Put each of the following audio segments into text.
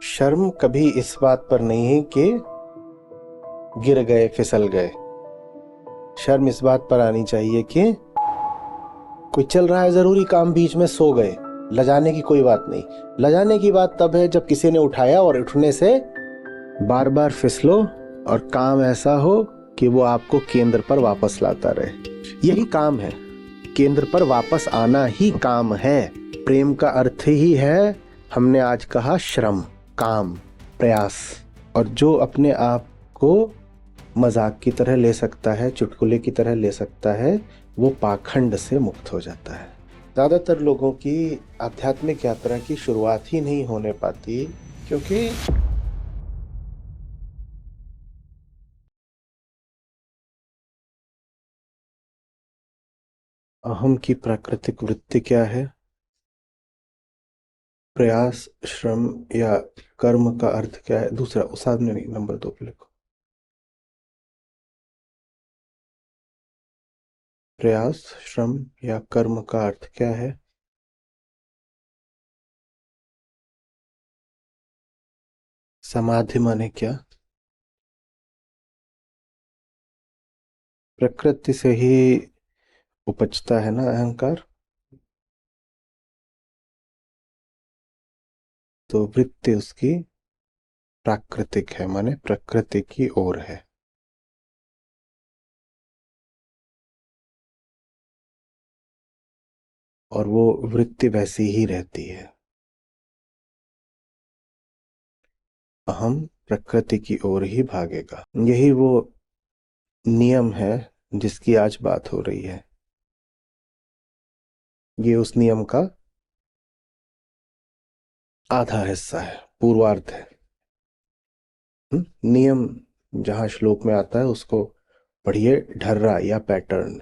शर्म कभी इस बात पर नहीं है कि गिर गए फिसल गए। शर्म इस बात पर आनी चाहिए कि कोई चल रहा है जरूरी काम, बीच में सो गए। लजाने की कोई बात नहीं। लजाने की बात तब है जब किसी ने उठाया और उठने से बार बार फिसलो और काम ऐसा हो कि वो आपको केंद्र पर वापस लाता रहे। यही काम है, केंद्र पर वापस आना ही काम है। प्रेम का अर्थ ही है, हमने आज कहा, श्रम, काम, प्रयास। और जो अपने आप को मजाक की तरह ले सकता है, चुटकुले की तरह ले सकता है, वो पाखंड से मुक्त हो जाता है। ज्यादातर लोगों की आध्यात्मिक यात्रा की शुरुआत ही नहीं होने पाती क्योंकि अहम की प्राकृतिक वृत्ति क्या है? प्रयास, श्रम या कर्म का अर्थ क्या है? दूसरा उस सामने नहीं, नंबर 2 पे लिखो। प्रयास, श्रम या कर्म का अर्थ क्या है? समाधि माने क्या? प्रकृति से ही उपजता है ना अहंकार। तो वृत्ति उसकी प्राकृतिक है, माने प्रकृति की ओर है। और वो वृत्ति वैसी ही रहती है। अहम प्रकृति की ओर ही भागेगा। यही वो नियम है जिसकी आज बात हो रही है। ये उस नियम का आधा हिस्सा है, पूर्वार्ध है। नियम जहां श्लोक में आता है उसको पढ़िए, ढर्रा या पैटर्न।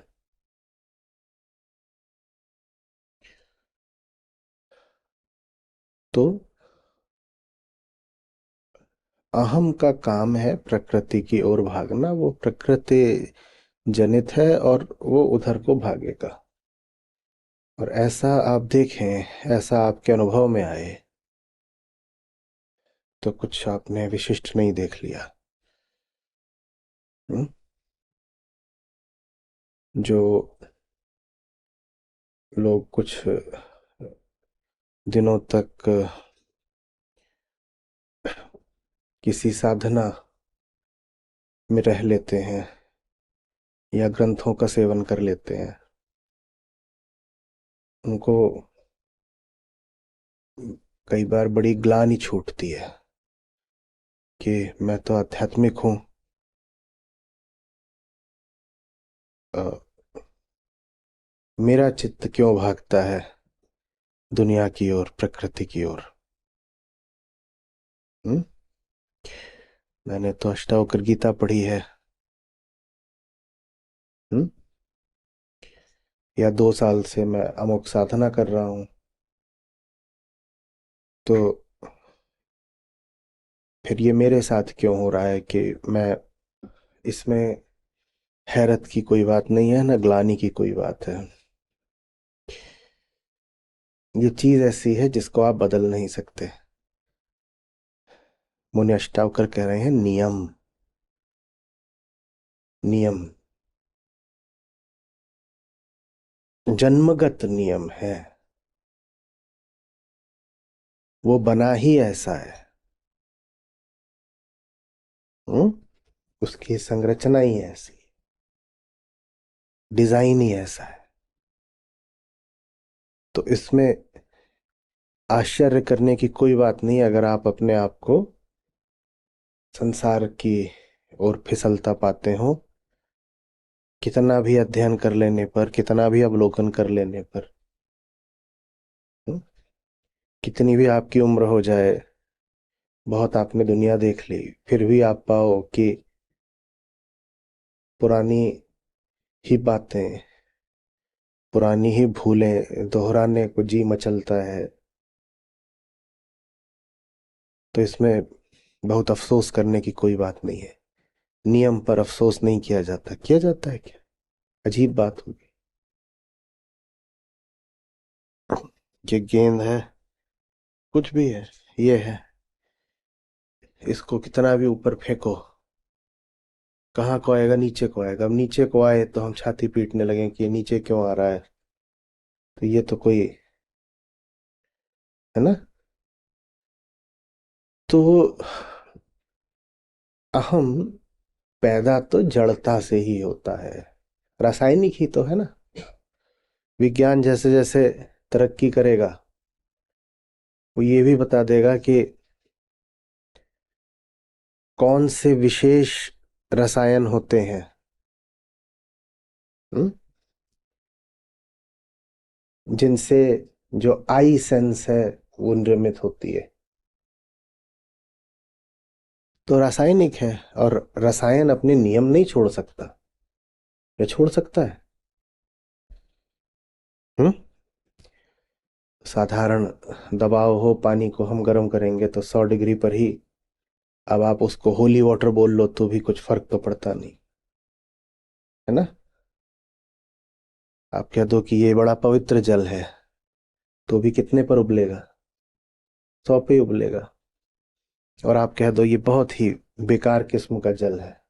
तो अहम का काम है प्रकृति की ओर भागना। वो प्रकृति जनित है और वो उधर को भागेगा। और ऐसा आप देखें, ऐसा आपके अनुभव में आए तो कुछ आपने विशिष्ट नहीं देख लिया। हम्म? जो लोग कुछ दिनों तक किसी साधना में रह लेते हैं या ग्रंथों का सेवन कर लेते हैं, उनको कई बार बड़ी ग्लानि छूटती है कि मैं तो आध्यात्मिक हूं, अ, मेरा चित्त क्यों भागता है दुनिया की ओर, प्रकृति की ओर। हम्म? मैंने तो अष्टावक्र गीता पढ़ी है। हम्म? या 2 साल से मैं अमुक साधना कर रहा हूं, तो फिर ये मेरे साथ क्यों हो रहा है कि मैं इसमें हैरत की कोई बात नहीं है, ना ग्लानि की कोई बात है। ये चीज ऐसी है जिसको आप बदल नहीं सकते। मुनि अष्टावकर कह रहे हैं, नियम, नियम जन्मगत नियम है। वो बना ही ऐसा है। हम्म? उसकी संरचना ही ऐसी, डिजाइन ही ऐसा है। तो इसमें आश्चर्य करने की कोई बात नहीं अगर आप अपने आप को संसार की ओर फिसलता पाते हो। कितना भी अध्ययन कर लेने पर, कितना भी अवलोकन कर लेने पर, हम्म? कितनी भी आपकी उम्र हो जाए, बहुत आपने दुनिया देख ली, फिर भी आप पाओ कि पुरानी ही बातें, पुरानी ही भूलें दोहराने को जी मचलता है। तो इसमें बहुत अफसोस करने की कोई बात नहीं है। नियम पर अफसोस नहीं किया जाता, किया जाता है क्या? अजीब बात होगी। ये गेंद है, कुछ भी है, ये है, इसको कितना भी ऊपर फेंको, कहाँ को आएगा? नीचे को आएगा। अब नीचे को आए तो हम छाती पीटने लगे कि ये नीचे क्यों आ रहा है, तो ये तो कोई है ना। तो अहम पैदा तो जड़ता से ही होता है, रासायनिक ही तो है ना। विज्ञान जैसे जैसे तरक्की करेगा वो ये भी बता देगा कि कौन से विशेष रसायन होते हैं, जिनसे जो आई सेंस है वो निर्मित होती है। तो रासायनिक है, और रसायन अपने नियम नहीं छोड़ सकता, या छोड़ सकता है? हम्म साधारण दबाव हो, पानी को हम गर्म करेंगे तो 100 डिग्री पर ही। अब आप उसको होली वाटर बोल लो तो भी कुछ फर्क तो पड़ता नहीं, है ना। आप कह दो कि ये बड़ा पवित्र जल है, तो भी कितने पर उबलेगा? 100 पे ही उबलेगा। और आप कह दो ये बहुत ही बेकार किस्म का जल है,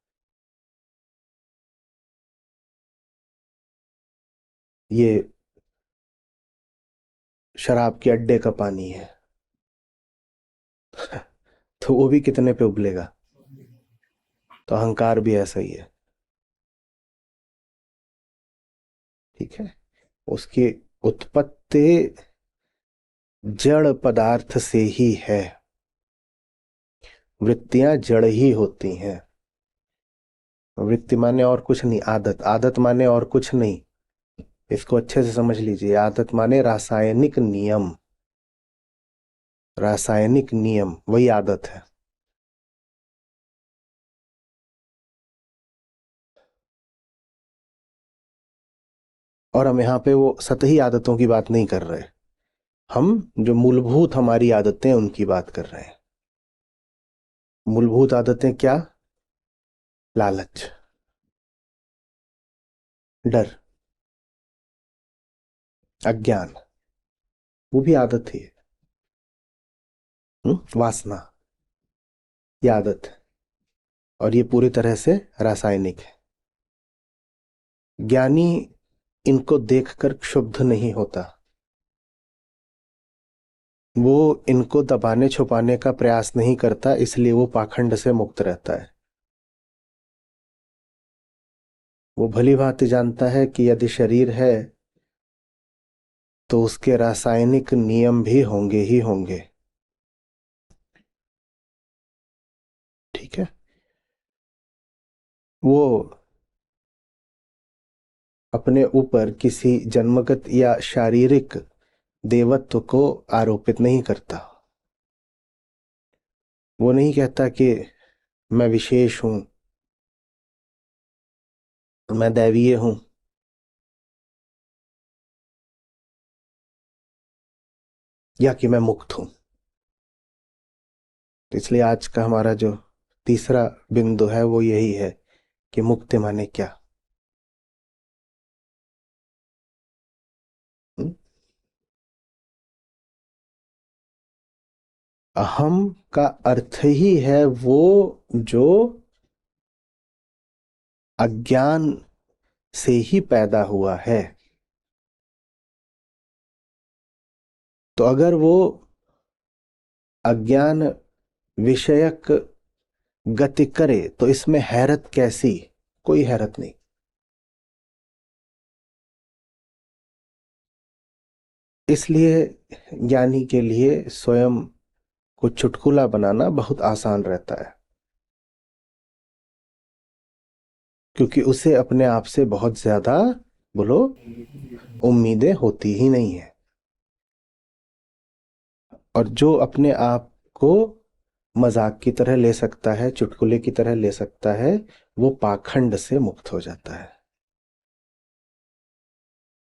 ये शराब के अड्डे का पानी है, तो वो भी कितने पे उबलेगा? तो अहंकार भी ऐसा ही है, ठीक है। उसकी उत्पत्ति जड़ पदार्थ से ही है, वृत्तियां जड़ ही होती हैं। वृत्ति माने और कुछ नहीं, आदत, आदत माने और कुछ नहीं। इसको अच्छे से समझ लीजिए, आदत माने रासायनिक नियम, रासायनिक नियम वही आदत है। और हम यहाँ पे वो सतही आदतों की बात नहीं कर रहे, हम जो मूलभूत हमारी आदतें उनकी बात कर रहे हैं। मूलभूत आदतें क्या? लालच, डर, अज्ञान, वो भी आदत ही है। वासना, ये आदत है, और ये पूरी तरह से रासायनिक है। ज्ञानी इनको देखकर क्षुब्ध नहीं होता, वो इनको दबाने छुपाने का प्रयास नहीं करता, इसलिए वो पाखंड से मुक्त रहता है। वो भली भांति जानता है कि यदि शरीर है तो उसके रासायनिक नियम भी होंगे ही होंगे, ठीक है। वो अपने ऊपर किसी जन्मगत या शारीरिक देवत्व को आरोपित नहीं करता। वो नहीं कहता कि मैं विशेष हूं, मैं दैवीय हूं, या कि मैं मुक्त हूं। तो इसलिए आज का हमारा जो तीसरा बिंदु है वो यही है कि मुक्ति माने क्या। हम्म? अहम का अर्थ ही है वो जो अज्ञान से ही पैदा हुआ है। तो अगर वो अज्ञान विषयक गति करे तो इसमें हैरत कैसी? कोई हैरत नहीं। इसलिए ज्ञानी के लिए स्वयं को चुटकुला बनाना बहुत आसान रहता है, क्योंकि उसे अपने आप से बहुत ज्यादा, बोलो, उम्मीदें होती ही नहीं है। और जो अपने आप को मजाक की तरह ले सकता है, चुटकुले की तरह ले सकता है, वो पाखंड से मुक्त हो जाता है।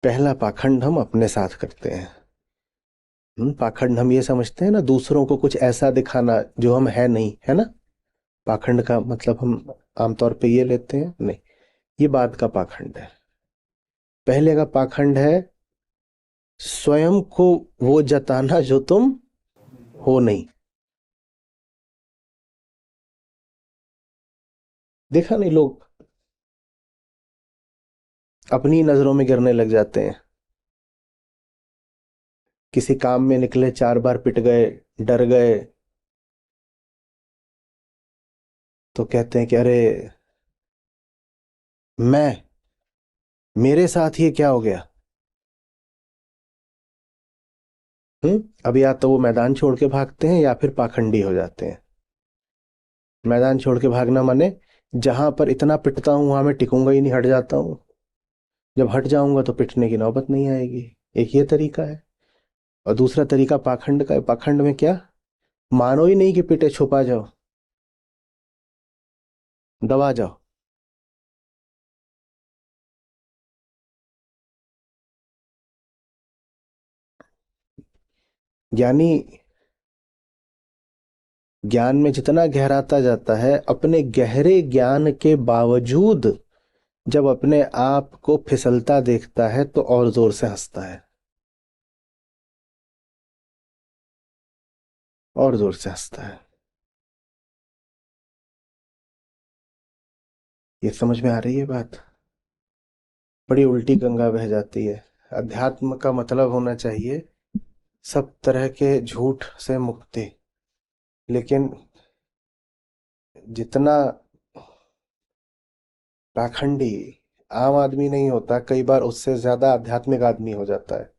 पहला पाखंड हम अपने साथ करते हैं। पाखंड हम ये समझते हैं ना, दूसरों को कुछ ऐसा दिखाना जो हम है नहीं, है ना। पाखंड का मतलब हम आमतौर पे ये लेते हैं, नहीं, ये बात का पाखंड है। पहले का पाखंड है स्वयं को वो जताना जो तुम हो नहीं। देखा नहीं, लोग अपनी नजरों में गिरने लग जाते हैं। किसी काम में निकले, 4 बार पिट गए, डर गए, तो कहते हैं कि अरे मैं मेरे साथ ये क्या हो गया। अब या तो वो मैदान छोड़ के भागते हैं या फिर पाखंडी हो जाते हैं। मैदान छोड़ के भागना माने जहां पर इतना पिटता हूं वहां मैं टिकूंगा ही नहीं, हट जाता हूं। जब हट जाऊंगा तो पिटने की नौबत नहीं आएगी। एक ये तरीका है। और दूसरा तरीका पाखंड का है। पाखंड में क्या, मानो ही नहीं कि पिटे, छुपा जाओ, दबा जाओ। ज्ञानी ज्ञान में जितना गहराता जाता है, अपने गहरे ज्ञान के बावजूद जब अपने आप को फिसलता देखता है तो और जोर से हंसता है, और जोर से हंसता है। ये समझ में आ रही है बात? बड़ी उल्टी गंगा बह जाती है। अध्यात्म का मतलब होना चाहिए सब तरह के झूठ से मुक्ति। लेकिन जितना पाखंडी आम आदमी नहीं होता, कई बार उससे ज्यादा आध्यात्मिक आदमी हो जाता है।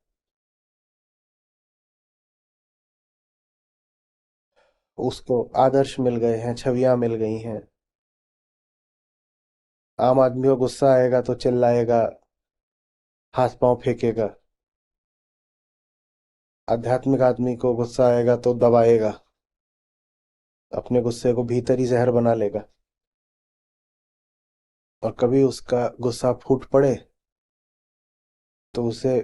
उसको आदर्श मिल गए हैं, छवियां मिल गई हैं। आम आदमी को गुस्सा आएगा तो चिल्लाएगा, हाथ पांव फेंकेगा। आध्यात्मिक आदमी को गुस्सा आएगा तो दबाएगा, अपने गुस्से को भीतर ही जहर बना लेगा। और कभी उसका गुस्सा फूट पड़े तो उसे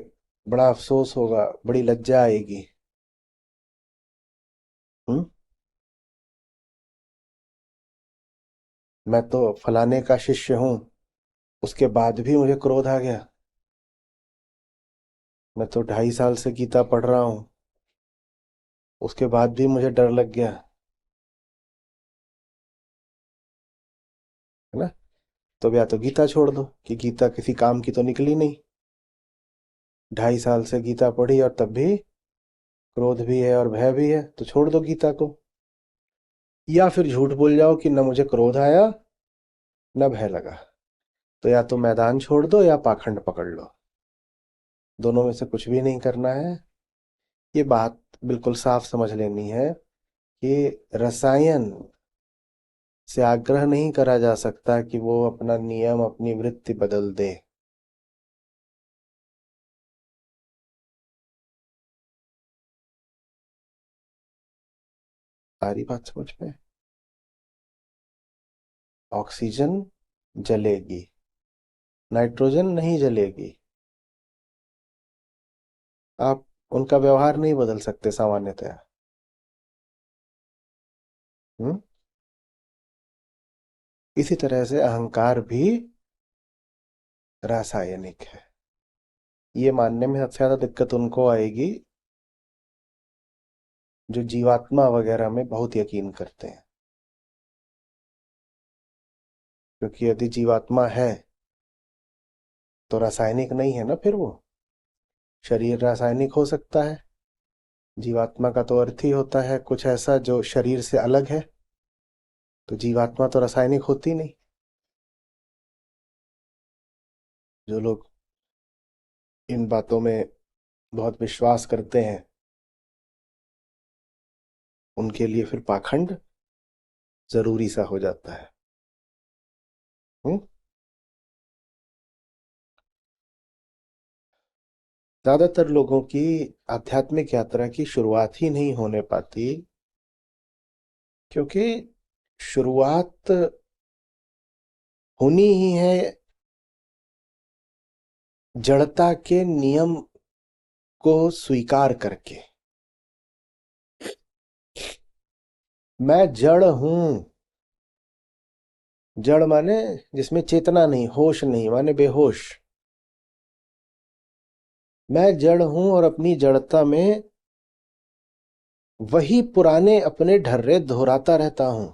बड़ा अफसोस होगा, बड़ी लज्जा आएगी। हम्म मैं तो फलाने का शिष्य हूं, उसके बाद भी मुझे क्रोध आ गया। मैं तो 2.5 साल से गीता पढ़ रहा हूं, उसके बाद भी मुझे डर लग गया। है ना? तो अब या तो गीता छोड़ दो, कि गीता किसी काम की तो निकली नहीं। 2.5 साल से गीता पढ़ी और तब भी क्रोध भी है और भय भी है, तो छोड़ दो गीता को। या फिर झूठ बोल जाओ कि न मुझे क्रोध आया न भय लगा। तो या तो मैदान छोड़ दो या पाखंड पकड़ लो। दोनों में से कुछ भी नहीं करना है। ये बात बिल्कुल साफ समझ लेनी है कि रसायन से आग्रह नहीं करा जा सकता कि वो अपना नियम, अपनी वृत्ति बदल दे। सारी बात समझ में? ऑक्सीजन जलेगी, नाइट्रोजन नहीं जलेगी। आप उनका व्यवहार नहीं बदल सकते सामान्यतया। हम्म इसी तरह से अहंकार भी रासायनिक है। ये मानने में सबसे ज्यादा दिक्कत उनको आएगी जो जीवात्मा वगैरह में बहुत यकीन करते हैं। क्योंकि यदि जीवात्मा है तो रासायनिक नहीं है ना, फिर वो शरीर रासायनिक हो सकता है। जीवात्मा का तो अर्थ ही होता है कुछ ऐसा जो शरीर से अलग है। तो जीवात्मा तो रासायनिक होती नहीं। जो लोग इन बातों में बहुत विश्वास करते हैं, उनके लिए फिर पाखंड जरूरी सा हो जाता है। हम्म ज्यादातर लोगों की आध्यात्मिक यात्रा की शुरुआत ही नहीं होने पाती, क्योंकि शुरुआत होनी ही है जड़ता के नियम को स्वीकार करके। मैं जड़ हूं। जड़ माने जिसमें चेतना नहीं, होश नहीं, माने बेहोश। मैं जड़ हूं और अपनी जड़ता में वही पुराने अपने ढर्रे दोहराता रहता हूं।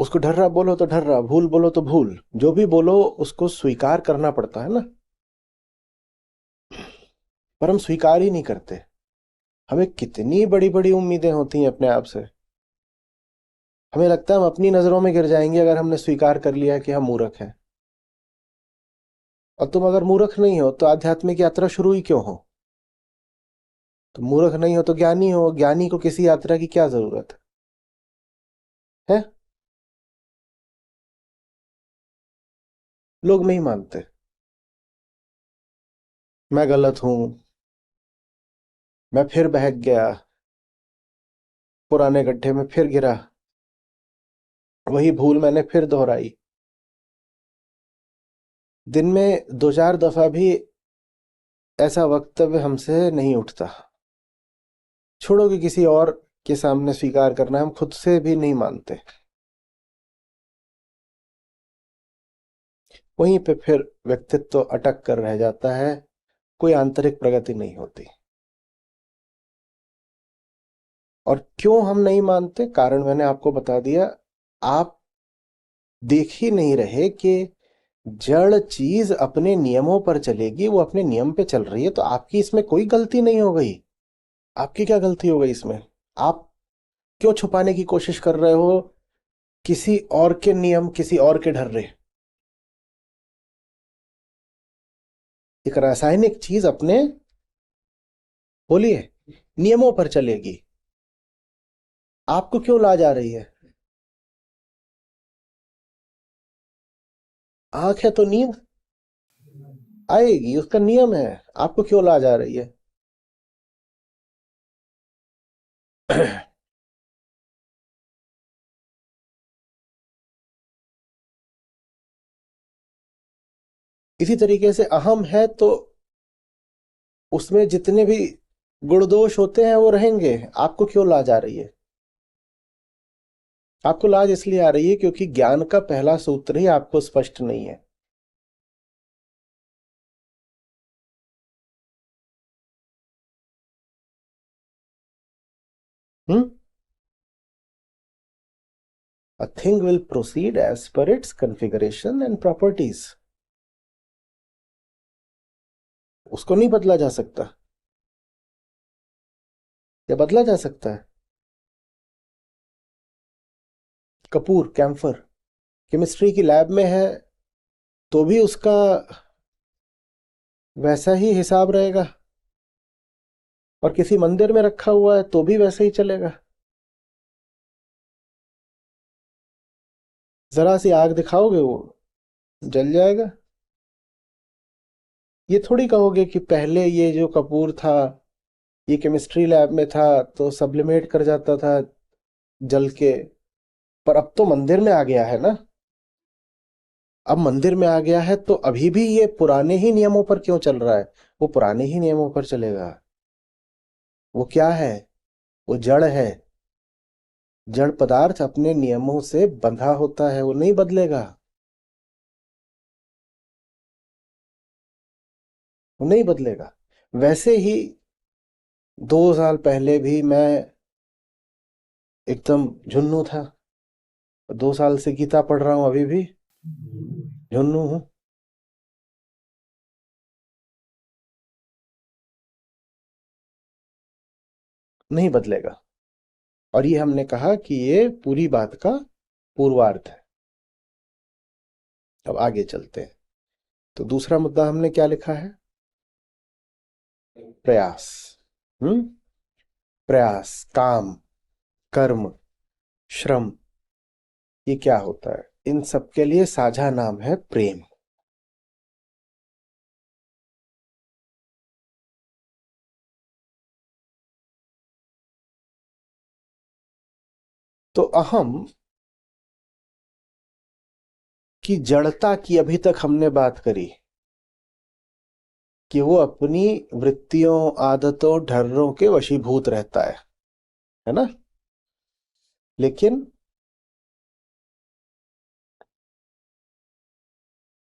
उसको ढर्रा बोलो तो ढर्रा, भूल बोलो तो भूल, जो भी बोलो उसको स्वीकार करना पड़ता है ना, पर हम स्वीकार ही नहीं करते। हमें कितनी बड़ी बड़ी उम्मीदें होती हैं अपने आप से। हमें लगता है हम अपनी नजरों में गिर जाएंगे अगर हमने स्वीकार कर लिया कि हम मूर्ख हैं। और तुम अगर मूर्ख नहीं हो तो आध्यात्मिक यात्रा शुरू ही क्यों हो? तुम मूर्ख नहीं हो तो ज्ञानी हो, ज्ञानी को किसी यात्रा की क्या जरूरत है? लोग नहीं मानते। मैं गलत हूं, मैं फिर बहक गया, पुराने गड्ढे में फिर गिरा, वही भूल मैंने फिर दोहराई। दिन में दो चार दफा भी ऐसा वक्तव्य हमसे नहीं उठता। छोड़ो कि किसी और के सामने स्वीकार करना, हम खुद से भी नहीं मानते। वहीं पे फिर व्यक्तित्व अटक कर रह जाता है, कोई आंतरिक प्रगति नहीं होती। और क्यों हम नहीं मानते? कारण मैंने आपको बता दिया। आप देख ही नहीं रहे कि जड़ चीज अपने नियमों पर चलेगी, वो अपने नियम पे चल रही है, तो आपकी इसमें कोई गलती नहीं हो गई। आपकी क्या गलती हो गई इसमें? आप क्यों छुपाने की कोशिश कर रहे हो किसी और के नियम, किसी और के ढर्रे? एक रासायनिक चीज अपने, बोलिए, नियमों पर चलेगी। आपको क्यों लाज आ रही है? आंख है तो नींद आएगी, उसका नियम है। आपको क्यों लाज आ रही है? इसी तरीके से अहम है तो उसमें जितने भी गुण दोष होते हैं वो रहेंगे। आपको क्यों लाज आ रही है? आपको लाज इसलिए आ रही है क्योंकि ज्ञान का पहला सूत्र ही आपको स्पष्ट नहीं है। हम्म। A thing will proceed as per its configuration and properties. उसको नहीं बदला जा सकता। या बदला जा सकता है? कपूर, कैम्फर, केमिस्ट्री की लैब में है तो भी उसका वैसा ही हिसाब रहेगा, और किसी मंदिर में रखा हुआ है तो भी वैसे ही चलेगा। जरा सी आग दिखाओगे वो जल जाएगा। ये थोड़ी कहोगे कि पहले ये जो कपूर था ये केमिस्ट्री लैब में था तो सब्लिमेट कर जाता था जल के, पर अब तो मंदिर में आ गया है ना। अब मंदिर में आ गया है तो अभी भी ये पुराने ही नियमों पर क्यों चल रहा है? वो पुराने ही नियमों पर चलेगा। वो क्या है? वो जड़ है। जड़ पदार्थ अपने नियमों से बंधा होता है, वो नहीं बदलेगा। वो नहीं बदलेगा। वैसे ही 2 साल पहले भी मैं एकदम झुन्नू था। 2 साल से गीता पढ़ रहा हूं, अभी भी झुन्नू हूं। नहीं बदलेगा। और ये हमने कहा कि ये पूरी बात का पूर्वार्ध है। अब आगे चलते हैं। तो दूसरा मुद्दा हमने क्या लिखा है? प्रयास। हम्म। प्रयास, काम, कर्म, श्रम, ये क्या होता है? इन सब के लिए साझा नाम है प्रेम। तो अहम की जड़ता की अभी तक हमने बात करी कि वो अपनी वृत्तियों, आदतों, ढर्रों के वशीभूत रहता है ना। लेकिन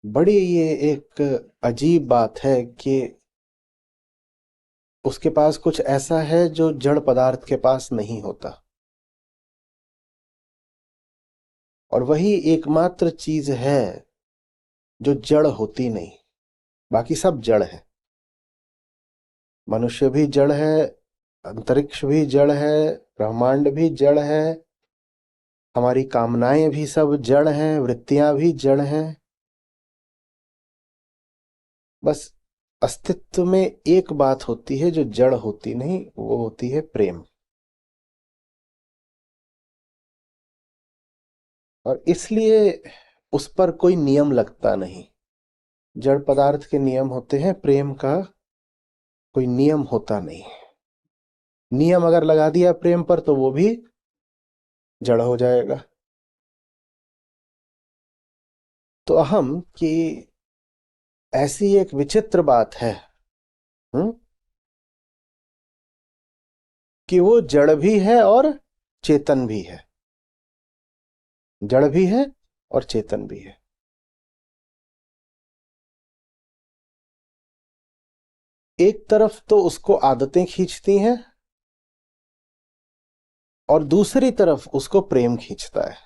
बड़ी ये एक अजीब बात है कि उसके पास कुछ ऐसा है जो जड़ पदार्थ के पास नहीं होता। और वही एकमात्र चीज है जो जड़ होती नहीं, बाकी सब जड़ है। मनुष्य भी जड़ है, अंतरिक्ष भी जड़ है, ब्रह्मांड भी जड़ है, हमारी कामनाएं भी सब जड़ हैं, वृत्तियां भी जड़ हैं। बस अस्तित्व में एक बात होती है जो जड़ होती नहीं, वो होती है प्रेम। और इसलिए उस पर कोई नियम लगता नहीं। जड़ पदार्थ के नियम होते हैं, प्रेम का कोई नियम होता नहीं। नियम अगर लगा दिया प्रेम पर तो वो भी जड़ हो जाएगा। तो अहम की ऐसी एक विचित्र बात है, हम्म, कि वो जड़ भी है और चेतन भी है। जड़ भी है और चेतन भी है। एक तरफ तो उसको आदतें खींचती हैं और दूसरी तरफ उसको प्रेम खींचता है।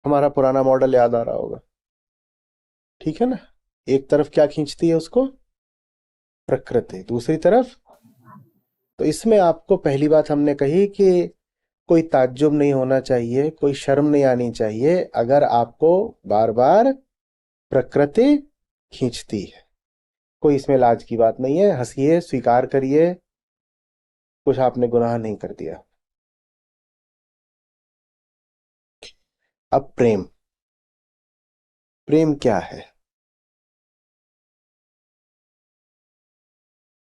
हमारा पुराना मॉडल याद आ रहा होगा, ठीक है ना। एक तरफ क्या खींचती है उसको, प्रकृति, दूसरी तरफ। तो इसमें आपको पहली बात हमने कही कि कोई ताज्जुब नहीं होना चाहिए, कोई शर्म नहीं आनी चाहिए अगर आपको बार बार प्रकृति खींचती है। कोई इसमें लाज की बात नहीं है, हंसिए, स्वीकार करिए, कुछ आपने गुनाह नहीं कर दिया। अब प्रेम, प्रेम क्या है?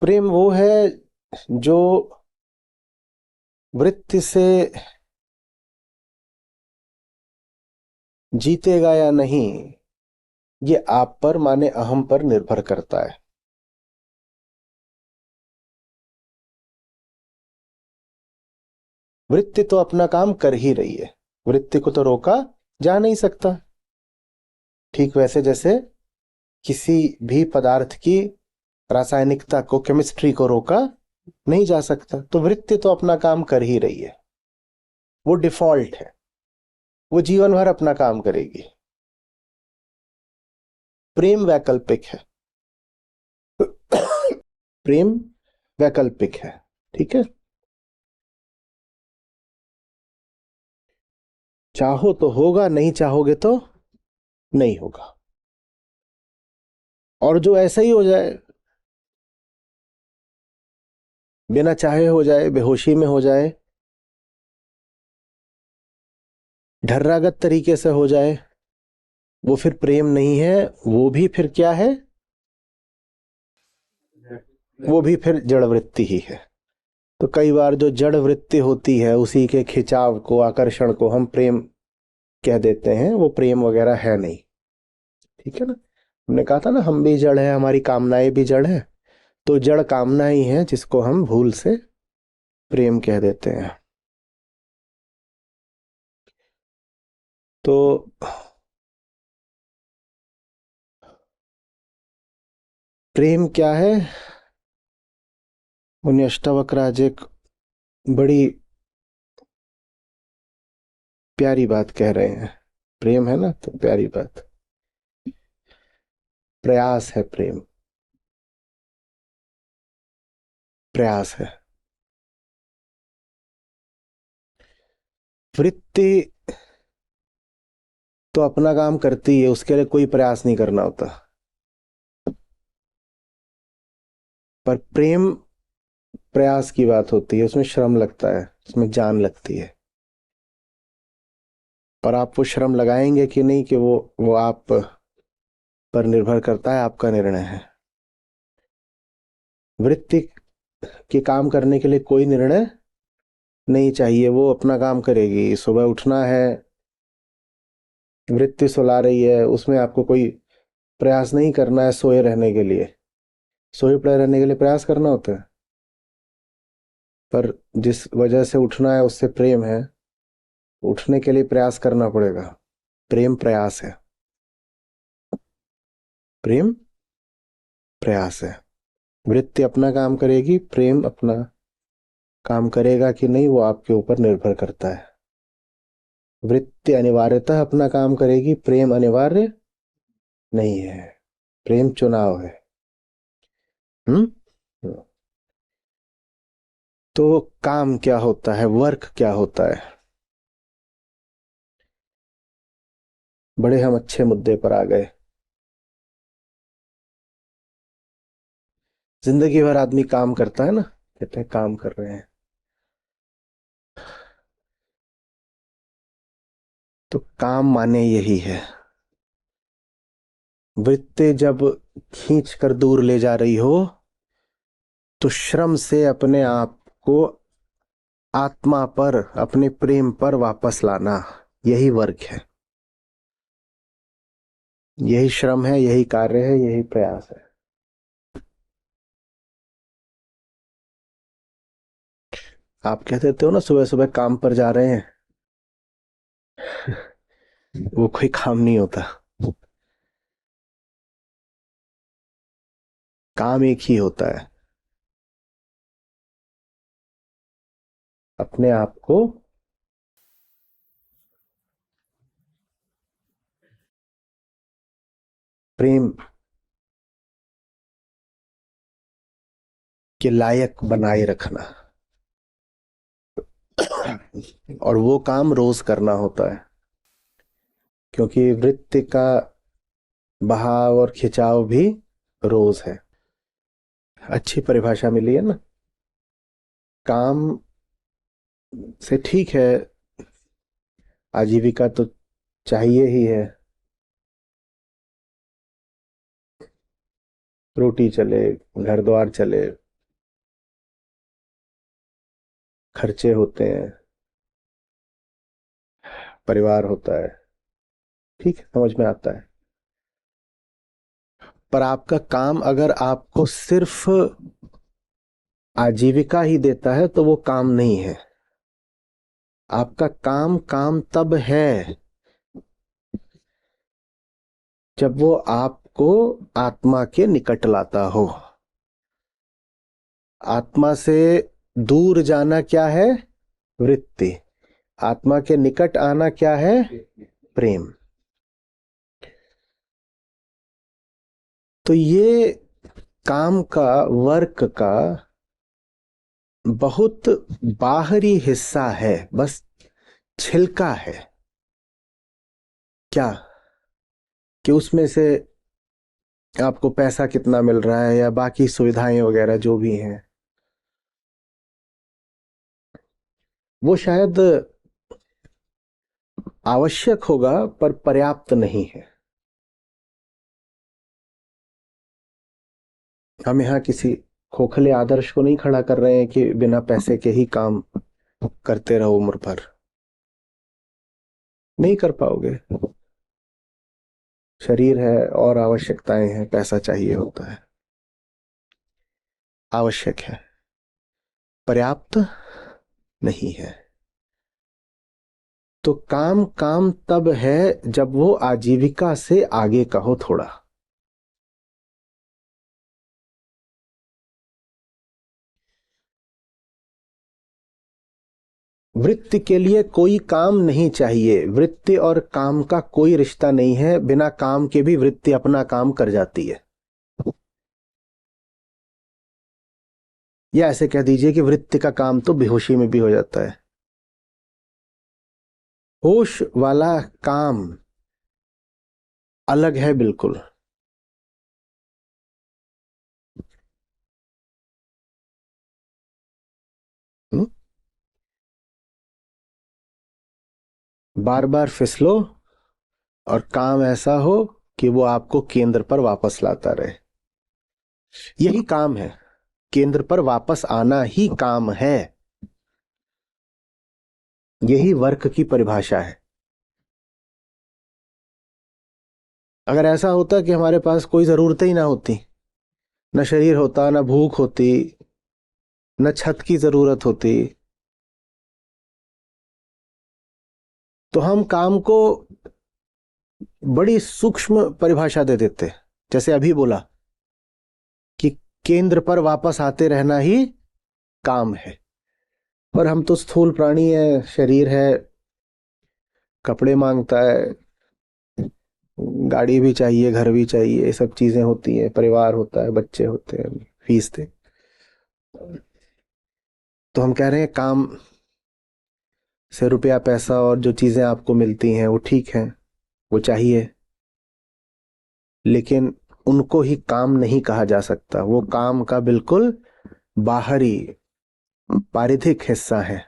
प्रेम वो है जो वृत्ति से जीतेगा या नहीं, ये आप पर माने अहम पर निर्भर करता है। वृत्ति तो अपना काम कर ही रही है, वृत्ति को तो रोका जा नहीं सकता। ठीक वैसे जैसे किसी भी पदार्थ की रासायनिकता को, केमिस्ट्री को रोका नहीं जा सकता। तो वृत्ति तो अपना काम कर ही रही है, वो डिफॉल्ट है, वो जीवन भर अपना काम करेगी। प्रेम वैकल्पिक है। प्रेम वैकल्पिक है, ठीक है। चाहो तो होगा, नहीं चाहोगे तो नहीं होगा। और जो ऐसा ही हो जाए, बिना चाहे हो जाए, बेहोशी में हो जाए, ढर्रागत तरीके से हो जाए, वो फिर प्रेम नहीं है, वो भी फिर क्या है, वो भी फिर जड़ वृत्ति ही है। तो कई बार जो जड़ वृत्ति होती है उसी के खिंचाव को, आकर्षण को हम प्रेम कह देते हैं, वो प्रेम वगैरह है नहीं, ठीक है ना। हमने कहा था ना, हम भी जड़ है, हमारी कामनाएं भी जड़ है। तो जड़ कामना ही है जिसको हम भूल से प्रेम कह देते हैं। तो प्रेम क्या है? मुनि अष्टावक्र एक बड़ी प्यारी बात कह रहे हैं। प्रेम है ना, तो प्यारी बात, प्रयास है प्रेम, प्रयास है। वृत्ति तो अपना काम करती है, उसके लिए कोई प्रयास नहीं करना होता। पर प्रेम प्रयास की बात होती है, उसमें श्रम लगता है, उसमें जान लगती है। पर आप वो श्रम लगाएंगे कि नहीं, कि वो आप पर निर्भर करता है, आपका निर्णय है। वृत्ति के काम करने के लिए कोई निर्णय नहीं चाहिए, वो अपना काम करेगी। सुबह उठना है, वृत्ति सुला रही है, उसमें आपको कोई प्रयास नहीं करना है सोए रहने के लिए। सोए पड़े रहने के लिए प्रयास करना होता है, पर जिस वजह से उठना है उससे प्रेम है, उठने के लिए प्रयास करना पड़ेगा। प्रेम प्रयास है, प्रेम प्रयास है। वृत्ति अपना काम करेगी, प्रेम अपना काम करेगा कि नहीं, वो आपके ऊपर निर्भर करता है। वृत्ति अनिवार्यतः अपना काम करेगी, प्रेम अनिवार्य नहीं है, प्रेम चुनाव है। हम्म। तो काम क्या होता है, वर्क क्या होता है? बड़े हम अच्छे मुद्दे पर आ गए। जिंदगी भर आदमी काम करता है ना, कहते हैं काम कर रहे हैं। तो काम माने यही है। वृत्ति जब खींच कर दूर ले जा रही हो तो श्रम से अपने आप को आत्मा पर, अपने प्रेम पर वापस लाना, यही वर्क है, यही श्रम है, यही कार्य है, यही प्रयास है। आप कह देते हो ना सुबह सुबह काम पर जा रहे हैं, वो कोई काम नहीं होता। काम एक ही होता है, अपने आप को प्रेम के लायक बनाए रखना। और वो काम रोज करना होता है, क्योंकि वृत्ति का बहाव और खिंचाव भी रोज है। अच्छी परिभाषा मिली है ना। काम से ठीक है, आजीविका तो चाहिए ही है, रोटी चले, घर द्वार चले, खर्चे होते हैं, परिवार होता है, ठीक है, समझ में आता है। पर आपका काम अगर आपको सिर्फ आजीविका ही देता है तो वो काम नहीं है। आपका काम काम तब है जब वो आपको आत्मा के निकट लाता हो। आत्मा से दूर जाना क्या है? वृत्ति। आत्मा के निकट आना क्या है? प्रेम। तो ये काम का, वर्क का बहुत बाहरी हिस्सा है, बस छिलका है। क्या कि उसमें से आपको पैसा कितना मिल रहा है या बाकी सुविधाएं वगैरह जो भी हैं, वो शायद आवश्यक होगा पर पर्याप्त नहीं है। हम यहाँ किसी खोखले आदर्श को नहीं खड़ा कर रहे हैं कि बिना पैसे के ही काम करते रहो उम्र भर। नहीं कर पाओगे। शरीर है और आवश्यकताएं हैं, पैसा चाहिए होता है, आवश्यक है, पर्याप्त नहीं है। तो काम काम तब है जब वो आजीविका से आगे का हो थोड़ा। वृत्ति के लिए कोई काम नहीं चाहिए, वृत्ति और काम का कोई रिश्ता नहीं है, बिना काम के भी वृत्ति अपना काम कर जाती है। या ऐसे कह दीजिए कि वृत्ति का काम तो बेहोशी में भी हो जाता है। होश वाला काम अलग है बिल्कुल। बार बार फिसलो और काम ऐसा हो कि वो आपको केंद्र पर वापस लाता रहे, यही काम है। केंद्र पर वापस आना ही काम है, यही वर्क की परिभाषा है। अगर ऐसा होता कि हमारे पास कोई जरूरतें ही ना होती, न शरीर होता, न भूख होती, न छत की जरूरत होती, तो हम काम को बड़ी सूक्ष्म परिभाषा दे देते। जैसे अभी बोला कि केंद्र पर वापस आते रहना ही काम है, पर हम तो स्थूल प्राणी है, शरीर है, कपड़े मांगता है, गाड़ी भी चाहिए, घर भी चाहिए, ये सब चीजें होती हैं, परिवार होता है, बच्चे होते हैं, फीस दे। तो हम कह रहे हैं काम से रुपया पैसा और जो चीजें आपको मिलती हैं वो ठीक हैं, वो चाहिए, लेकिन उनको ही काम नहीं कहा जा सकता। वो काम का बिल्कुल बाहरी पारिधिक हिस्सा है।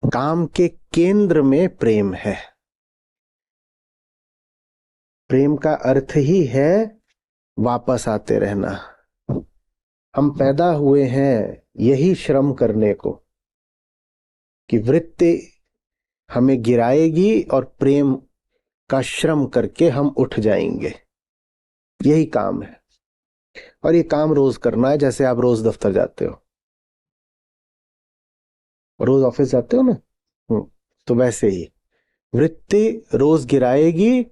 काम के केंद्र में प्रेम है। प्रेम का अर्थ ही है वापस आते रहना। हम पैदा हुए हैं यही श्रम करने को, कि वृत्ति हमें गिराएगी और प्रेम का श्रम करके हम उठ जाएंगे। यही काम है, और ये काम रोज करना है। जैसे आप रोज दफ्तर जाते हो, रोज ऑफिस जाते हो ना, तो वैसे ही वृत्ति रोज गिराएगी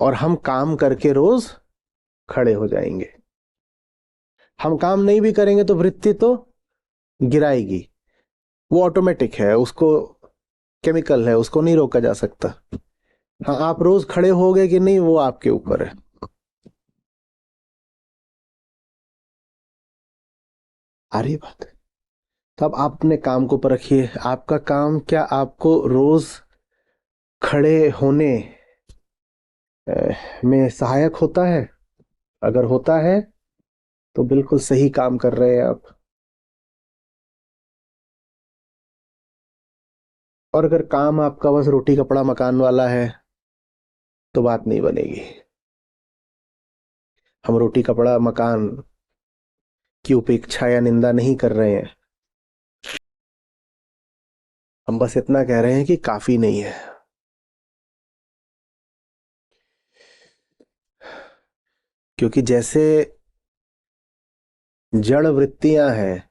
और हम काम करके रोज खड़े हो जाएंगे। हम काम नहीं भी करेंगे तो वृत्ति तो गिराएगी, वो ऑटोमेटिक है, उसको केमिकल है, उसको नहीं रोका जा सकता। हाँ, आप रोज खड़े हो गए कि नहीं वो आपके ऊपर है। आ रही बात है। तब आप अपने काम को परखिए। आपका काम क्या आपको रोज खड़े होने में सहायक होता है? अगर होता है तो बिल्कुल सही काम कर रहे हैं आप। और अगर काम आपका बस रोटी कपड़ा मकान वाला है तो बात नहीं बनेगी। हम रोटी कपड़ा मकान की उपेक्षा या निंदा नहीं कर रहे हैं, हम बस इतना कह रहे हैं कि काफी नहीं है। क्योंकि जैसे जड़ वृत्तियां हैं,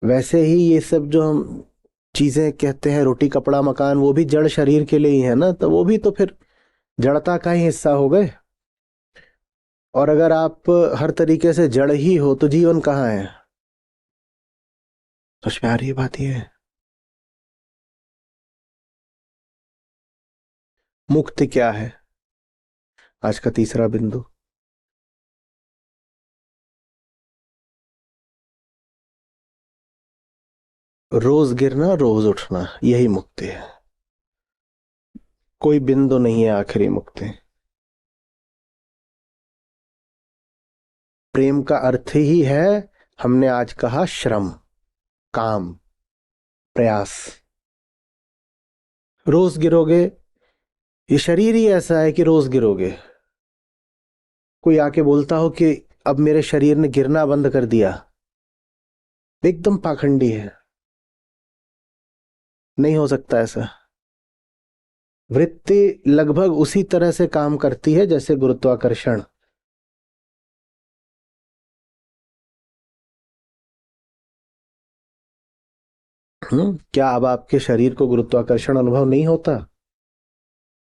वैसे ही ये सब जो हम चीजें कहते हैं, रोटी कपड़ा मकान, वो भी जड़ शरीर के लिए ही है ना, तो वो भी तो फिर जड़ता का ही हिस्सा हो गए। और अगर आप हर तरीके से जड़ ही हो तो जीवन कहाँ है? समझ में आ रही बात ये है। मुक्ति क्या है? आज का तीसरा बिंदु। रोज गिरना रोज उठना, यही मुक्ति है। कोई बिंदु नहीं है आखिरी मुक्ति। प्रेम का अर्थ ही है, हमने आज कहा, श्रम, काम, प्रयास। रोज गिरोगे, ये शरीर ही ऐसा है कि रोज गिरोगे। कोई आके बोलता हो कि अब मेरे शरीर ने गिरना बंद कर दिया, एकदम पाखंडी है। नहीं हो सकता ऐसा। वृत्ति लगभग उसी तरह से काम करती है जैसे गुरुत्वाकर्षण। क्या अब आपके शरीर को गुरुत्वाकर्षण अनुभव नहीं होता?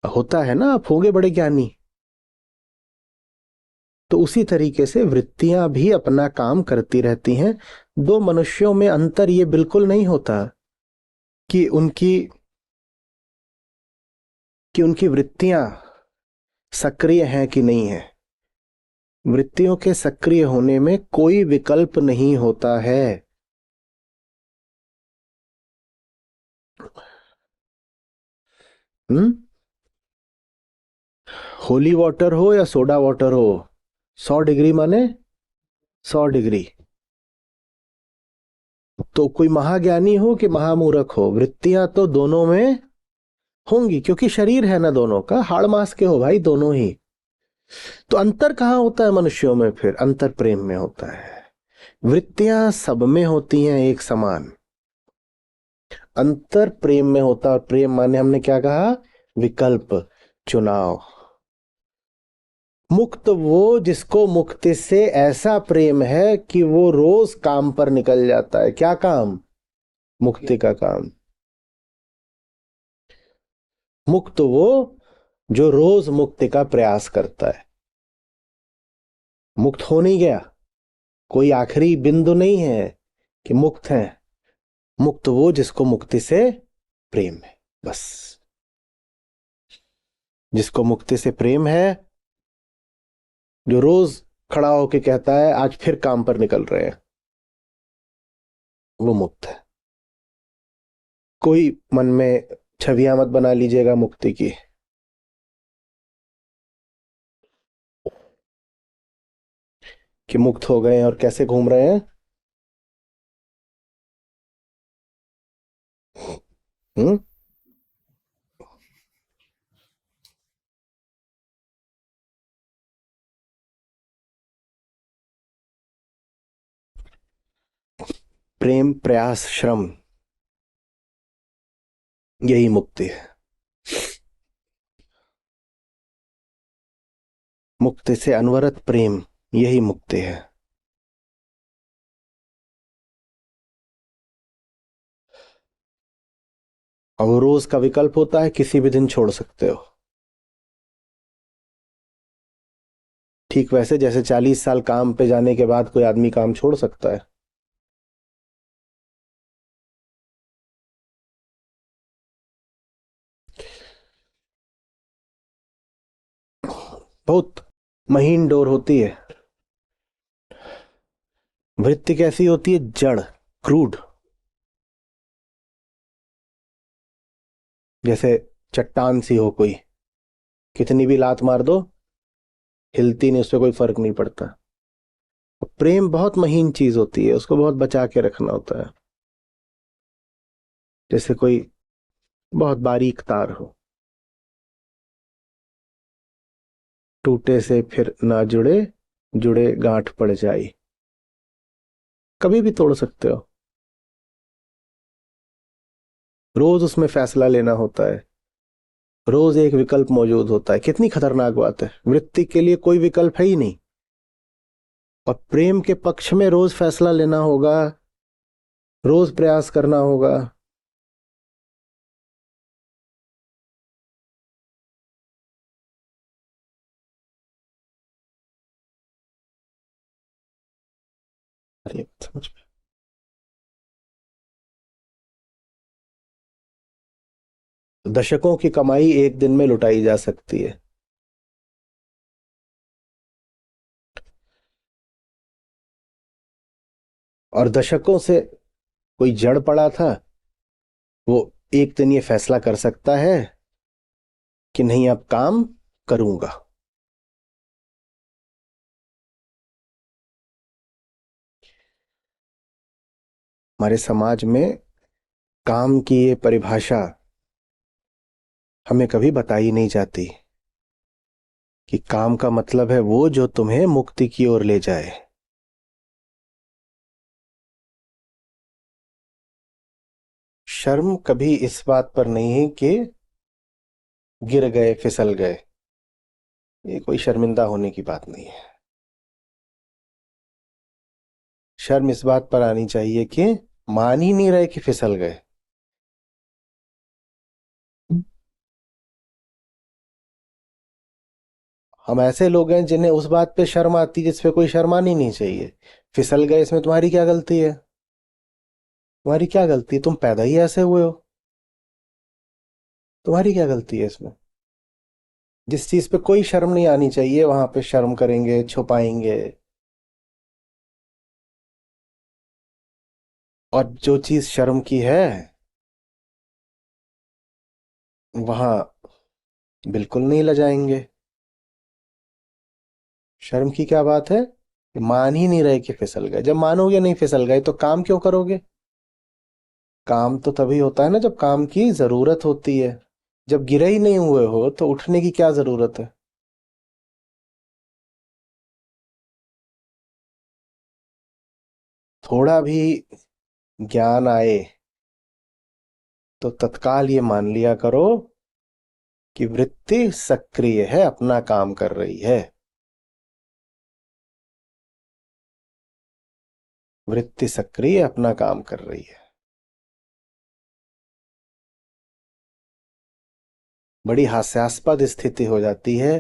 होता है ना, आप होंगे बड़े ज्ञानी। तो उसी तरीके से वृत्तियां भी अपना काम करती रहती हैं। दो मनुष्यों में अंतर ये बिल्कुल नहीं होता कि उनकी वृत्तियां सक्रिय हैं कि नहीं है। वृत्तियों के सक्रिय होने में कोई विकल्प नहीं होता है। हम्म होली वाटर हो या सोडा वाटर हो, 100 डिग्री माने 100 डिग्री। तो कोई महाज्ञानी हो कि महामूर्ख हो, वृत्तियां तो दोनों में होंगी, क्योंकि शरीर है ना दोनों का, हाड़ मास के हो भाई दोनों ही। तो अंतर कहाँ होता है मनुष्यों में? फिर अंतर प्रेम में होता है। वृत्तियां सब में होती हैं एक समान, अंतर प्रेम में होता है। और प्रेम माने हमने क्या कहा? विकल्प, चुनाव। मुक्त वो जिसको मुक्ति से ऐसा प्रेम है कि वो रोज काम पर निकल जाता है। क्या काम? मुक्ति का काम। मुक्त वो जो रोज मुक्ति का प्रयास करता है। मुक्त हो नहीं गया, कोई आखिरी बिंदु नहीं है कि मुक्त है। मुक्त वो जिसको मुक्ति से प्रेम है बस। जिसको मुक्ति से प्रेम है, जो रोज खड़ा होके कहता है आज फिर काम पर निकल रहे हैं, वो मुक्त है। कोई मन में छवियां मत बना लीजिएगा मुक्ति की। कि मुक्त हो गए हैं और कैसे घूम रहे हैं। हम्म। प्रेम, प्रयास, श्रम, यही मुक्ति है। मुक्ति से अनवरत प्रेम, यही मुक्ति है। और वो रोज का विकल्प होता है, किसी भी दिन छोड़ सकते हो। ठीक वैसे जैसे 40 साल काम पे जाने के बाद कोई आदमी काम छोड़ सकता है। बहुत महीन डोर होती है। वृत्ति कैसी होती है? जड़, क्रूड। जैसे चट्टान सी हो कोई, कितनी भी लात मार दो हिलती नहीं, उससे कोई फर्क नहीं पड़ता। प्रेम बहुत महीन चीज होती है, उसको बहुत बचा के रखना होता है। जैसे कोई बहुत बारीक तार हो, टूटे से फिर ना जुड़े, जुड़े गांठ पड़ जाई। कभी भी तोड़ सकते हो। रोज उसमें फैसला लेना होता है। रोज एक विकल्प मौजूद होता है। कितनी खतरनाक बात है, वृत्ति के लिए कोई विकल्प है ही नहीं, और प्रेम के पक्ष में रोज फैसला लेना होगा, रोज प्रयास करना होगा। अरे समझ में। दशकों की कमाई एक दिन में लुटाई जा सकती है। और दशकों से कोई जड़ पड़ा था, वो एक दिन ये फैसला कर सकता है कि नहीं अब काम करूंगा। हमारे समाज में काम की ये परिभाषा हमें कभी बताई नहीं जाती कि काम का मतलब है वो जो तुम्हें मुक्ति की ओर ले जाए। शर्म कभी इस बात पर नहीं है कि गिर गए, फिसल गए। ये कोई शर्मिंदा होने की बात नहीं है। शर्म इस बात पर आनी चाहिए कि मान ही नहीं रहे कि फिसल गए। हम ऐसे लोग हैं जिन्हें उस बात पे शर्म आती है जिस पे कोई शर्म आनी नहीं चाहिए। फिसल गए, इसमें तुम्हारी क्या गलती है? तुम्हारी क्या गलती है? तुम पैदा ही ऐसे हुए हो। तुम्हारी क्या गलती है इसमें? जिस चीज पे कोई शर्म नहीं आनी चाहिए वहां पे शर्म करेंगे, छुपाएंगे। और जो चीज शर्म की है वहां बिल्कुल नहीं लजाएंगे। शर्म की क्या बात है? मान ही नहीं रहे कि फिसल गए। जब मानोगे नहीं फिसल गए तो काम क्यों करोगे? काम तो तभी होता है ना जब काम की जरूरत होती है। जब गिरे ही नहीं हुए हो तो उठने की क्या जरूरत है? थोड़ा भी ज्ञान आए तो तत्काल ये मान लिया करो कि वृत्ति सक्रिय है, अपना काम कर रही है। वृत्ति सक्रिय अपना काम कर रही है। बड़ी हास्यास्पद स्थिति हो जाती है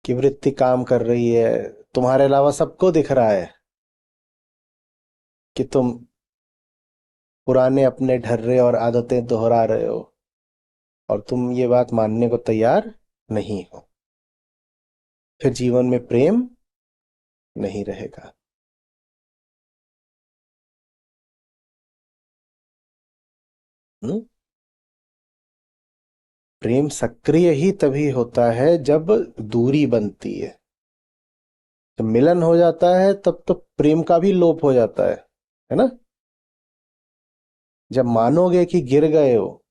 कि वृत्ति काम कर रही है, तुम्हारे अलावा सबको दिख रहा है कि तुम पुराने अपने ढर्रे और आदतें दोहरा रहे हो और तुम ये बात मानने को तैयार नहीं हो, फिर जीवन में प्रेम नहीं रहेगा। हम्म? प्रेम सक्रिय ही तभी होता है जब दूरी बनती जब मिलन हो जाता है तब तो प्रेम का भी लोप हो जाता है ना। जब मानोगे कि गिर गए हो,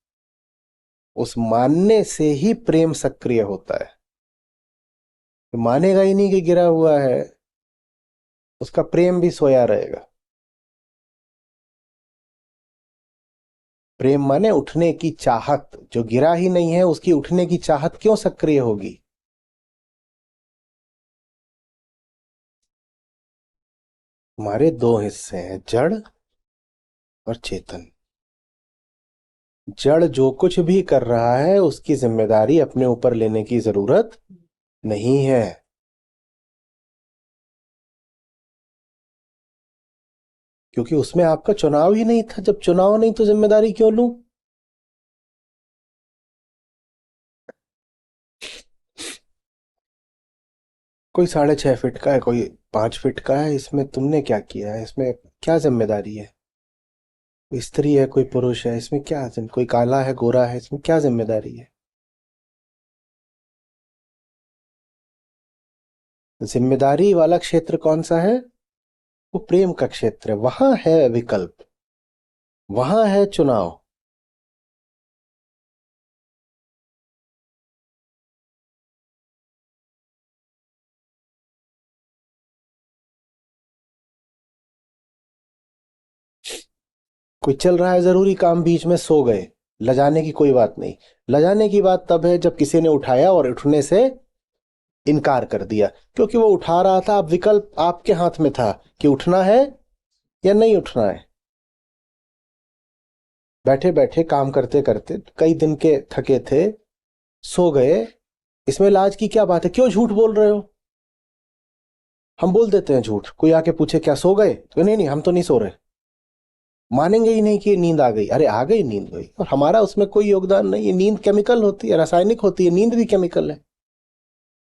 उस मानने से ही प्रेम सक्रिय होता है। तो मानेगा ही नहीं कि गिरा हुआ है, उसका प्रेम भी सोया रहेगा। प्रेम माने उठने की चाहत, जो गिरा ही नहीं है उसकी उठने की चाहत क्यों सक्रिय होगी। हमारे दो हिस्से हैं, जड़ और चेतन। जड़ जो कुछ भी कर रहा है उसकी जिम्मेदारी अपने ऊपर लेने की जरूरत नहीं है। क्योंकि उसमें आपका चुनाव ही नहीं था। जब चुनाव नहीं तो जिम्मेदारी क्यों लूं। कोई 6.5 फीट का है, कोई 5 फीट का है, इसमें तुमने क्या किया है, इसमें क्या जिम्मेदारी है। कोई स्त्री है, कोई पुरुष है, इसमें क्या कोई काला है, गोरा है, इसमें क्या जिम्मेदारी है। जिम्मेदारी वाला क्षेत्र कौन सा है, वो प्रेम का क्षेत्र है। वहां है विकल्प, वहां है चुनाव। कोई चल रहा है जरूरी काम, बीच में सो गए, लजाने की कोई बात नहीं। लजाने की बात तब है जब किसी ने उठाया और उठने से इनकार कर दिया। क्योंकि वो उठा रहा था, अब विकल्प आपके हाथ में था कि उठना है या नहीं उठना है। बैठे बैठे काम करते करते कई दिन के थके थे, सो गए, इसमें लाज की क्या बात है, क्यों झूठ बोल रहे हो। हम बोल देते हैं झूठ, कोई आके पूछे क्या सो गए, तो नहीं नहीं हम तो नहीं सो रहे। मानेंगे ही नहीं कि नींद आ गई। अरे आ गई, नींद गई, और हमारा उसमें कोई योगदान नहीं है। नींद केमिकल होती है, रासायनिक होती है, नींद भी केमिकल है।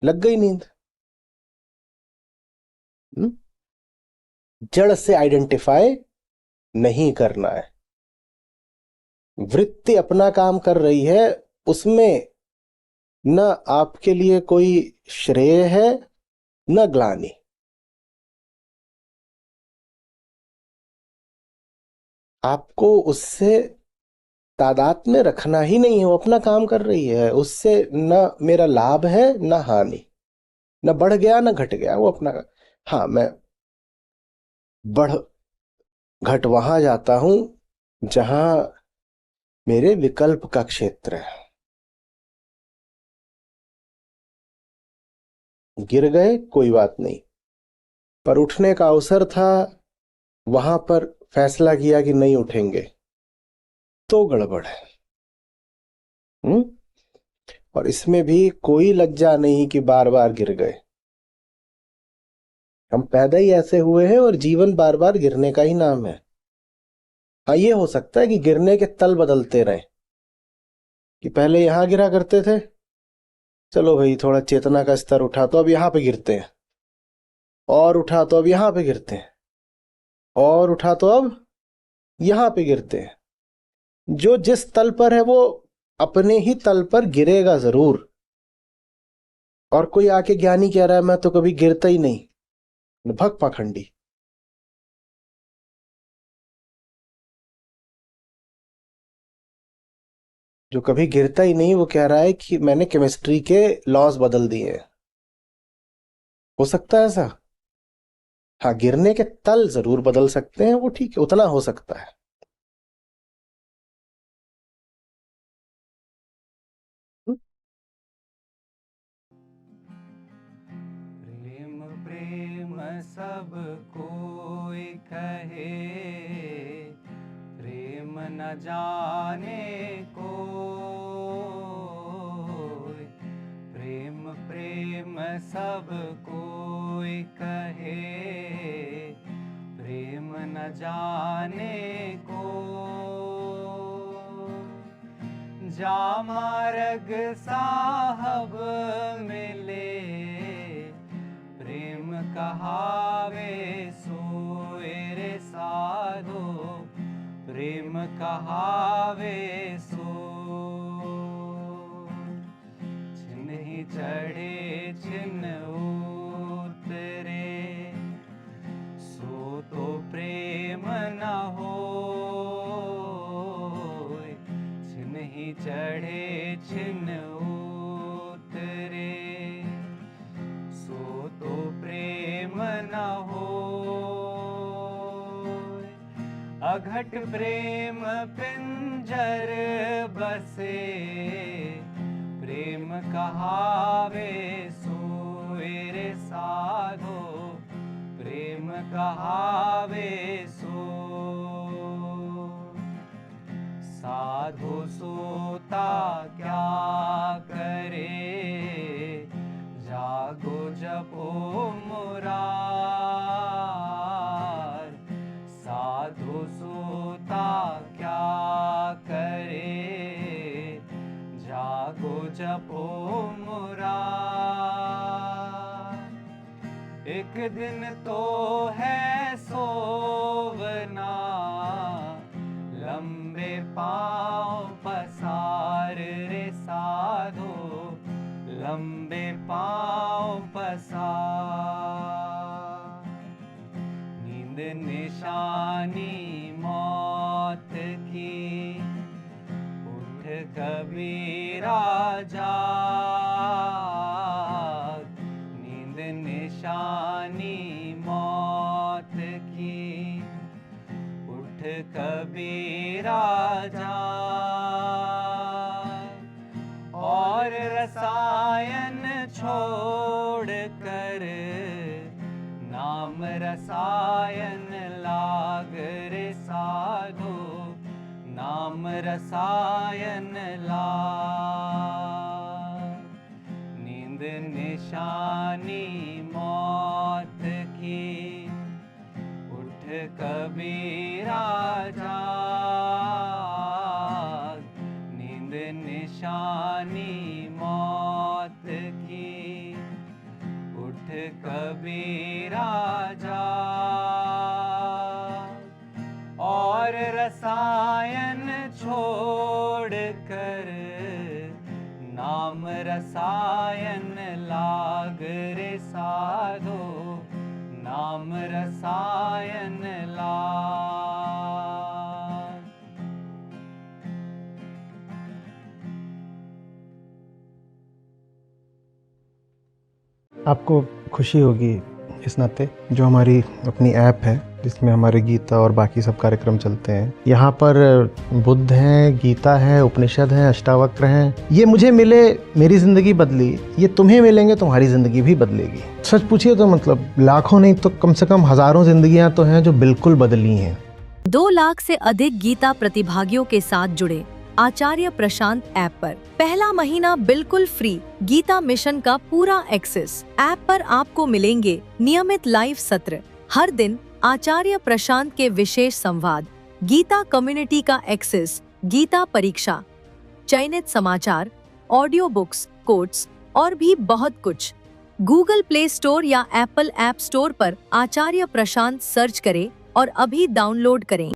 लग गई नींद। हम्म? जड़ से आइडेंटिफाई नहीं करना है। वृत्ति अपना काम कर रही है, उसमें न आपके लिए कोई श्रेय है न ग्लानि। आपको उससे तादाद में रखना ही नहीं है। वो अपना काम कर रही है, उससे न मेरा लाभ है न हानि, न बढ़ गया न घट गया, वो अपना। हाँ, मैं बढ़ घट वहां जाता हूं जहां मेरे विकल्प का क्षेत्र है। गिर गए कोई बात नहीं, पर उठने का अवसर था, वहां पर फैसला किया कि नहीं उठेंगे, तो गड़बड़ है। हम्म? और इसमें भी कोई लज्जा नहीं कि बार बार गिर गए। हम पैदा ही ऐसे हुए हैं और जीवन बार बार गिरने का ही नाम है। हाँ, ये हो सकता है कि गिरने के तल बदलते रहे, कि पहले यहां गिरा करते थे, चलो भाई थोड़ा चेतना का स्तर उठा तो अब यहां पे गिरते हैं, और उठा तो अब यहां पे गिरते हैं, और उठा तो अब यहां पे गिरते हैं। जो जिस तल पर है वो अपने ही तल पर गिरेगा जरूर। और कोई आके ज्ञानी कह रहा है मैं तो कभी गिरता ही नहीं, भग पाखंडी। जो कभी गिरता ही नहीं वो कह रहा है कि मैंने केमिस्ट्री के लॉज बदल दिए हैं। हो सकता है ऐसा। हाँ, गिरने के तल जरूर बदल सकते हैं, वो ठीक है, उतना हो सकता है। प्रेम प्रेम सब कोई कहे, प्रेम न जाने को। प्रेम प्रेम सब कोई कहे, प्रेम न जाने को। जा मार्ग साहब मिले, प्रेम कहावे सोए रे साधो, प्रेम कहावे सो। छिन्हि चढ़े छिन्न उतरे, सो तो प्रेम न होय। छिन्हि चढ़े छिन्न उतरे, सो तो प्रेम न होय। अघट प्रेम पिंजर बसे, प्रेम कहावे सोए रे साधो, प्रेम कहावे सो। साधु सोता क्या करे, जागो जपो मुरार। साधु सोता क्या करे, जागो जपो मुरार। एक दिन तो है सोवना, लंबे पाँव पसार रे साधो, लंबे पाँव पसार। नींद निशानी मौत की, उठ कबीरा जाग। नींद निशानी मौत की, उठ कबीरा जाग। और रसायन छोड़ कर, नाम रसायन लाग रे साधो, नाम रसायन लाग। नींद निशानी मौत की, उठ कबीरा जाग। नींद निशानी मौत की, उठ कबीरा जाग। और रसायन छोड़ कर, नाम रसायन लाग रे साधो, नाम रसायन लाग। आपको खुशी होगी इस नाते जो हमारी अपनी ऐप है जिसमें हमारे गीता और बाकी सब कार्यक्रम चलते हैं। यहाँ पर बुद्ध हैं, गीता है, उपनिषद हैं, अष्टावक्र हैं। ये मुझे मिले, मेरी ज़िंदगी बदली, ये तुम्हें मिलेंगे, तुम्हारी ज़िंदगी भी बदलेगी। सच पूछिए तो मतलब लाखों नहीं तो कम से कम हज़ारों ज़िंदगियाँ तो हैं जो बिल्कुल बदली हैं। 2 लाख से अधिक गीता प्रतिभागियों के साथ जुड़े आचार्य प्रशांत ऐप पर पहला महीना बिल्कुल फ्री गीता मिशन का पूरा एक्सेस। ऐप पर आपको मिलेंगे नियमित लाइव सत्र, हर दिन आचार्य प्रशांत के विशेष संवाद, गीता कम्युनिटी का एक्सेस, गीता परीक्षा, चयनित समाचार, ऑडियो बुक्स, कोट्स और भी बहुत कुछ। गूगल प्ले स्टोर या एप्पल ऐप स्टोर पर आचार्य प्रशांत सर्च करें और अभी डाउनलोड करें।